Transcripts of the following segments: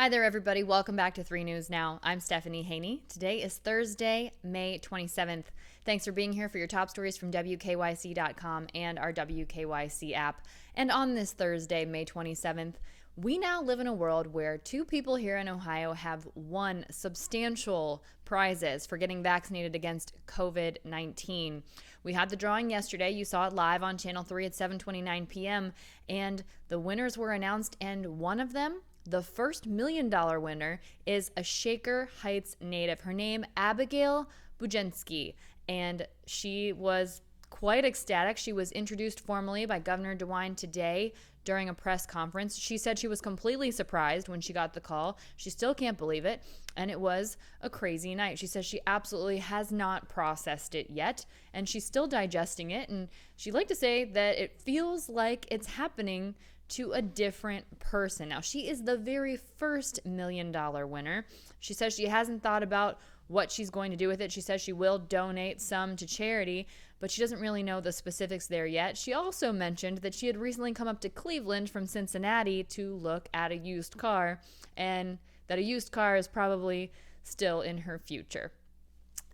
Hi there, everybody. Welcome back to 3 News Now. I'm Stephanie Haney. Today is Thursday, May 27th. Thanks for being here for your top stories from WKYC.com and our WKYC app. And on this Thursday, May 27th, we now live in a world where 2 people here in Ohio have won substantial prizes for getting vaccinated against COVID-19. We had the drawing yesterday. You saw it live on Channel 3 at 7:29 p.m. And the winners were announced, and one of them, the first $1 million winner, is a Shaker Heights native. Her name, Abigail Bujenski, and she was quite ecstatic. She was introduced formally by Governor DeWine today during a press conference. She said she was completely surprised when she got the call. She still can't believe it, and it was a crazy night. She says she absolutely has not processed it yet, and she's still digesting it, and she'd like to say that it feels like it's happening to a different person. Now, she is the very first $1 million winner. She says she hasn't thought about what she's going to do with it. She says she will donate some to charity, but she doesn't really know the specifics there yet. She also mentioned that she had recently come up to Cleveland from Cincinnati to look at a used car, and that a used car is probably still in her future.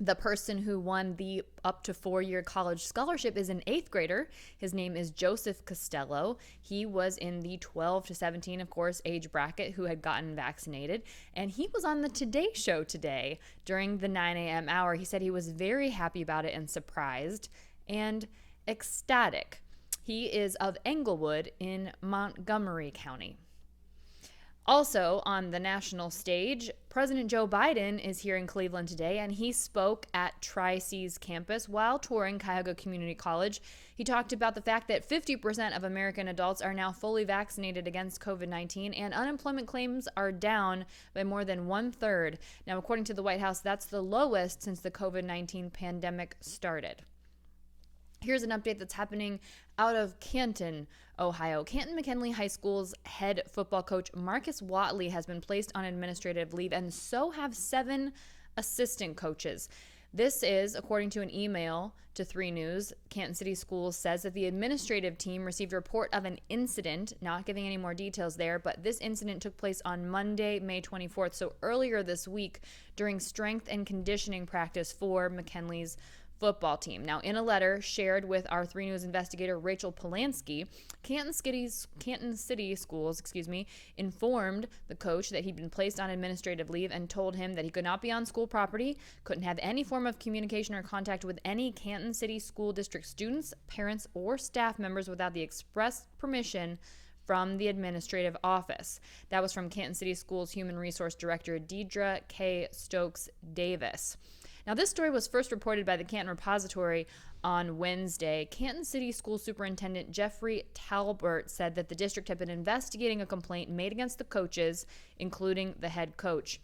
The person who won the up to 4-year college scholarship is an 8th grader. His name is Joseph Costello. He was in the 12 to 17, of course, age bracket who had gotten vaccinated. And he was on the Today Show today during the 9 a.m. hour. He said he was very happy about it and surprised and ecstatic. He is of Englewood in Montgomery County. Also, on the national stage, President Joe Biden is here in Cleveland today, and he spoke at Tri-C's campus while touring Cuyahoga Community College. He talked about the fact that 50% of American adults are now fully vaccinated against COVID-19, and unemployment claims are down by more than 1/3. Now, according to the White House, that's the lowest since the COVID-19 pandemic started. Here's an update that's happening out of Canton, Ohio. Canton McKinley High School's head football coach Marcus Watley has been placed on administrative leave, and so have 7 assistant coaches. This is, according to an email to 3 News, Canton City Schools says that the administrative team received a report of an incident, not giving any more details there, but this incident took place on Monday, May 24th, so earlier this week during strength and conditioning practice for McKinley's football team. Now, in a letter shared with our 3 News investigator Rachel Polanski, Canton City Schools, informed the coach that he'd been placed on administrative leave and told him that he could not be on school property, couldn't have any form of communication or contact with any Canton City School District students, parents, or staff members without the express permission from the administrative office. That was from Canton City Schools Human Resource Director Deidre K. Stokes Davis. Now, this story was first reported by the Canton Repository on Wednesday. Canton City School Superintendent Jeffrey Talbert said that the district had been investigating a complaint made against the coaches, including the head coach.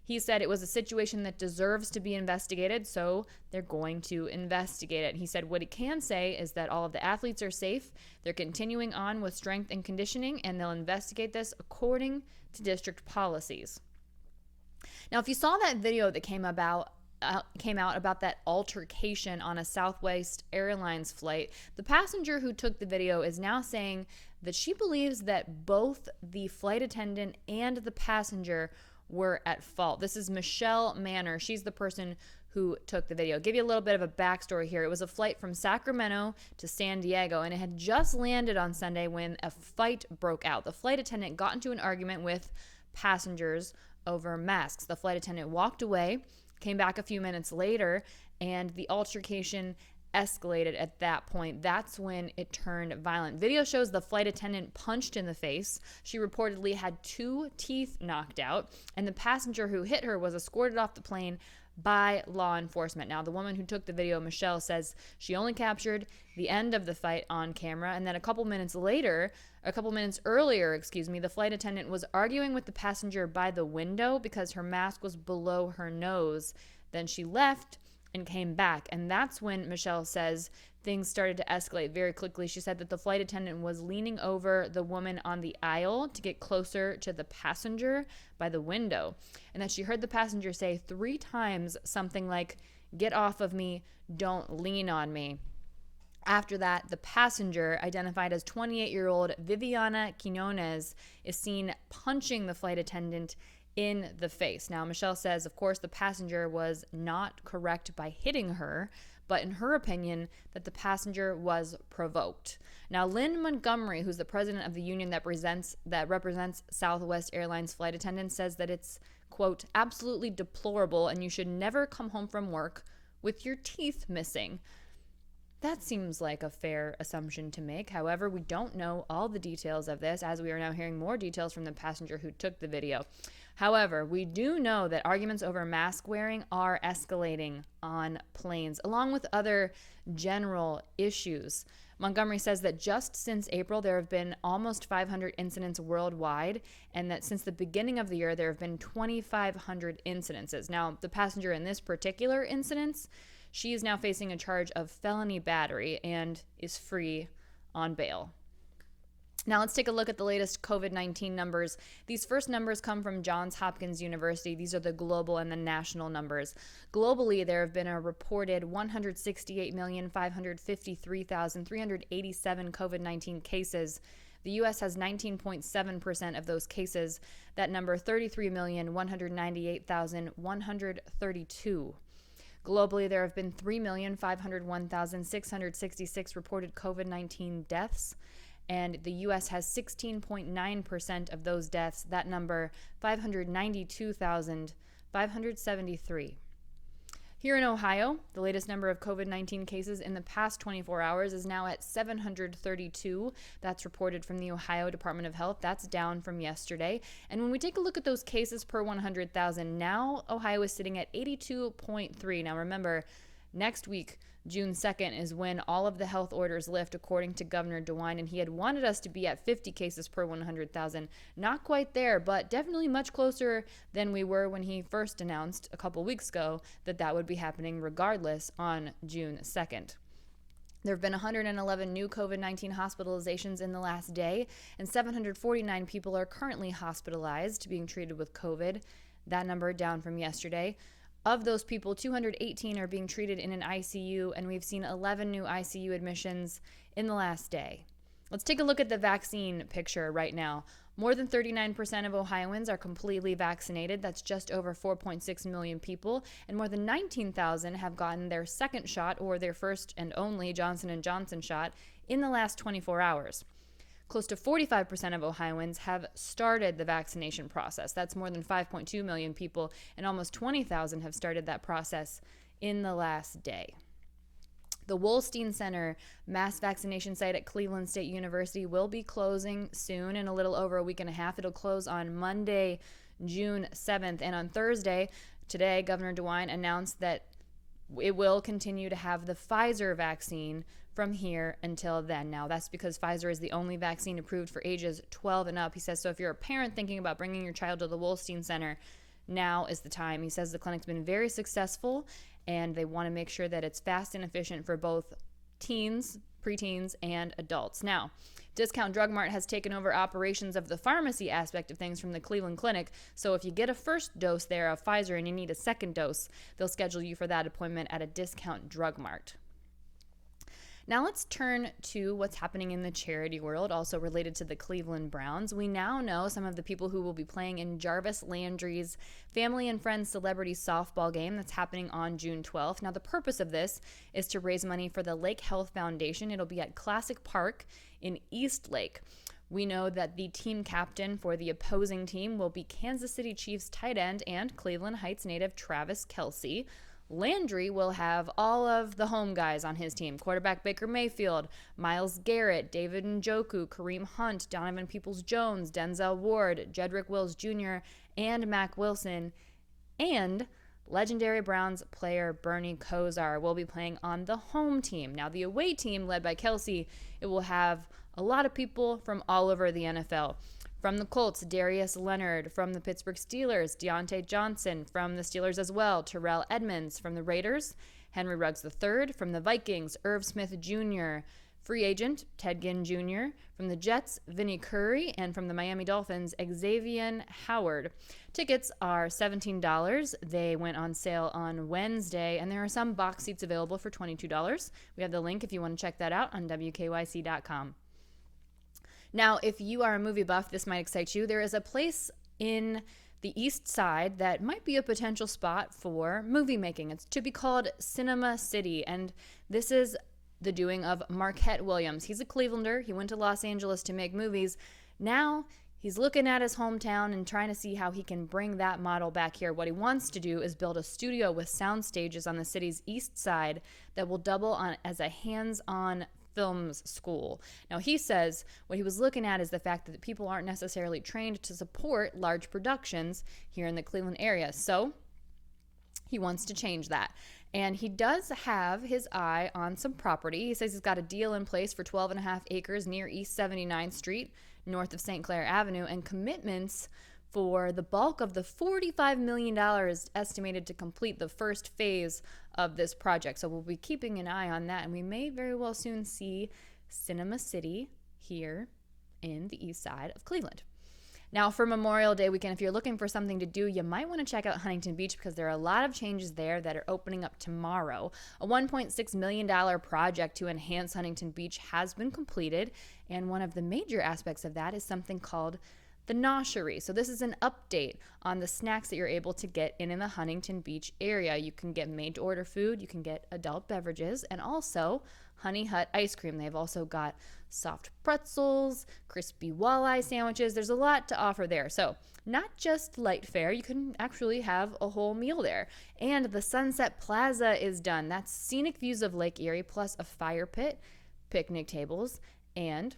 He said it was a situation that deserves to be investigated, so they're going to investigate it. He said what he can say is that all of the athletes are safe, they're continuing on with strength and conditioning, and they'll investigate this according to district policies. Now, if you saw that video that came out about that altercation on a Southwest Airlines flight, the passenger who took the video is now saying that she believes that both the flight attendant and the passenger were at fault. This is Michelle Manor. She's the person who took the video. I'll give you a little bit of a backstory here. It was a flight from Sacramento to San Diego, and it had just landed on Sunday when a fight broke out. The flight attendant got into an argument with passengers over masks. The flight attendant walked away, came back a few minutes later, and the altercation escalated at that point. That's when it turned violent. Video shows the flight attendant punched in the face. She reportedly had 2 teeth knocked out, and the passenger who hit her was escorted off the plane by law enforcement. Now, the woman who took the video, Michelle, says she only captured the end of the fight on camera, and then a couple minutes earlier, the flight attendant was arguing with the passenger by the window because her mask was below her nose. Then she left and came back, and that's when Michelle says things started to escalate very quickly. She said that the flight attendant was leaning over the woman on the aisle to get closer to the passenger by the window, and that she heard the passenger say 3 times something like, "Get off of me, don't lean on me." After that, the passenger, identified as 28-year-old Viviana Quinones, is seen punching the flight attendant in the face. Now, Michelle says, of course, the passenger was not correct by hitting her, but in her opinion, that the passenger was provoked. Now, Lynn Montgomery, who's the president of the union that represents Southwest Airlines flight attendants, says that it's, quote, absolutely deplorable and you should never come home from work with your teeth missing. That seems like a fair assumption to make. However, we don't know all the details of this, as we are now hearing more details from the passenger who took the video. However, we do know that arguments over mask wearing are escalating on planes, along with other general issues. Montgomery says that just since April, there have been almost 500 incidents worldwide, and that since the beginning of the year, there have been 2,500 incidences. Now, the passenger in this particular incident, she is now facing a charge of felony battery and is free on bail. Now let's take a look at the latest COVID-19 numbers. These first numbers come from Johns Hopkins University. These are the global and the national numbers. Globally, there have been a reported 168,553,387 COVID-19 cases. The U.S. has 19.7% of those cases. That number, 33,198,132. Globally, there have been 3,501,666 reported COVID-19 deaths, and the U.S. has 16.9% of those deaths. That number, 592,573. Here in Ohio, the latest number of COVID-19 cases in the past 24 hours is now at 732. That's reported from the Ohio Department of Health. That's down from yesterday. And when we take a look at those cases per 100,000, now Ohio is sitting at 82.3. Now remember, next week, June 2nd, is when all of the health orders lift, according to Governor DeWine, and he had wanted us to be at 50 cases per 100,000. Not quite there, but definitely much closer than we were when he first announced a couple weeks ago that that would be happening regardless on June 2nd. There have been 111 new COVID-19 hospitalizations in the last day, and 749 people are currently hospitalized, being treated with COVID. That number down from yesterday. Of those people, 218 are being treated in an ICU, and we've seen 11 new ICU admissions in the last day. Let's take a look at the vaccine picture right now. More than 39% of Ohioans are completely vaccinated. That's just over 4.6 million people, and more than 19,000 have gotten their second shot or their first and only Johnson & Johnson shot in the last 24 hours. Close to 45% of Ohioans have started the vaccination process. That's more than 5.2 million people, and almost 20,000 have started that process in the last day. The Wolstein Center mass vaccination site at Cleveland State University will be closing soon, in a little over a week and a half. It'll close on Monday, June 7th. And on Thursday, today, Governor DeWine announced that it will continue to have the Pfizer vaccine from here until then. Now, that's because Pfizer is the only vaccine approved for ages 12 and up. He says, so if you're a parent thinking about bringing your child to the Wolstein Center, now is the time. He says the clinic's been very successful, and they want to make sure that it's fast and efficient for both teens, preteens, and adults. Now, Discount Drug Mart has taken over operations of the pharmacy aspect of things from the Cleveland Clinic. So if you get a first dose there of Pfizer and you need a second dose, they'll schedule you for that appointment at a Discount Drug Mart. Now let's turn to what's happening in the charity world, also related to the Cleveland Browns. We now know some of the people who will be playing in Jarvis Landry's Family and Friends Celebrity Softball game that's happening on June 12th. Now the purpose of this is to raise money for the Lake Health Foundation. It'll be at Classic Park in East Lake. We know that the team captain for the opposing team will be Kansas City Chiefs tight end and Cleveland Heights native Travis Kelce. Landry will have all of the home guys on his team: quarterback Baker Mayfield, Myles Garrett, David Njoku, Kareem Hunt, Donovan Peoples-Jones, Denzel Ward, Jedrick Wills Jr., and Mack Wilson. And legendary Browns player Bernie Kosar will be playing on the home team. Now, the away team, led by Kelce, it will have a lot of people from all over the NFL. From the Colts, Darius Leonard. From the Pittsburgh Steelers, Deontay Johnson. From the Steelers as well, Terrell Edmonds. From the Raiders, Henry Ruggs III. From the Vikings, Irv Smith Jr. Free agent Ted Ginn Jr., from the Jets, Vinny Curry, and from the Miami Dolphins, Xavier Howard. Tickets are $17. They went on sale on Wednesday, and there are some box seats available for $22. We have the link if you want to check that out on WKYC.com. Now, if you are a movie buff, this might excite you. There is a place in the East Side that might be a potential spot for movie making. It's to be called Cinema City, and this is the doing of Marquette Williams. He's a Clevelander. He went to Los Angeles to make movies. Now he's looking at his hometown and trying to see how he can bring that model back here. What he wants to do is build a studio with sound stages on the city's east side that will double as a hands-on films school. Now, he says what he was looking at is the fact that people aren't necessarily trained to support large productions here in the Cleveland area. So he wants to change that. And he does have his eye on some property. He says he's got a deal in place for 12.5 acres near East 79th Street, north of St. Clair Avenue, and commitments for the bulk of the $45 million estimated to complete the first phase of this project. So we'll be keeping an eye on that, and we may very well soon see Cinema City here in the east side of Cleveland. Now, for Memorial Day weekend, if you're looking for something to do, you might want to check out Huntington Beach because there are a lot of changes there that are opening up tomorrow. A $1.6 million project to enhance Huntington Beach has been completed, and one of the major aspects of that is something called the Noshery. So this is an update on the snacks that you're able to get in the Huntington Beach area. You can get made-to-order food, you can get adult beverages, and also Honey Hut ice cream. They've also got soft pretzels, crispy walleye sandwiches. There's a lot to offer there. So not just light fare, you can actually have a whole meal there. And the Sunset Plaza is done. That's scenic views of Lake Erie plus a fire pit, picnic tables, and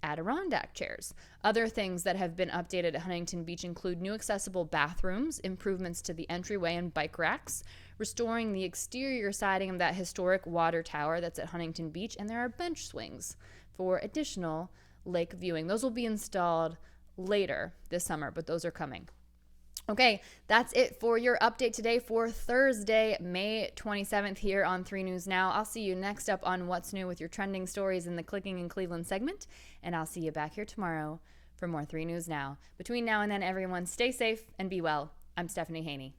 Adirondack chairs. Other things that have been updated at Huntington Beach include new accessible bathrooms, improvements to the entryway and bike racks, restoring the exterior siding of that historic water tower that's at Huntington Beach, and there are bench swings for additional lake viewing. Those will be installed later this summer, but those are coming. Okay, that's it for your update today for Thursday, May 27th here on 3 News Now. I'll see you next up on What's New with your trending stories in the Clicking in Cleveland segment, and I'll see you back here tomorrow for more 3 News Now. Between now and then, everyone, stay safe and be well. I'm Stephanie Haney.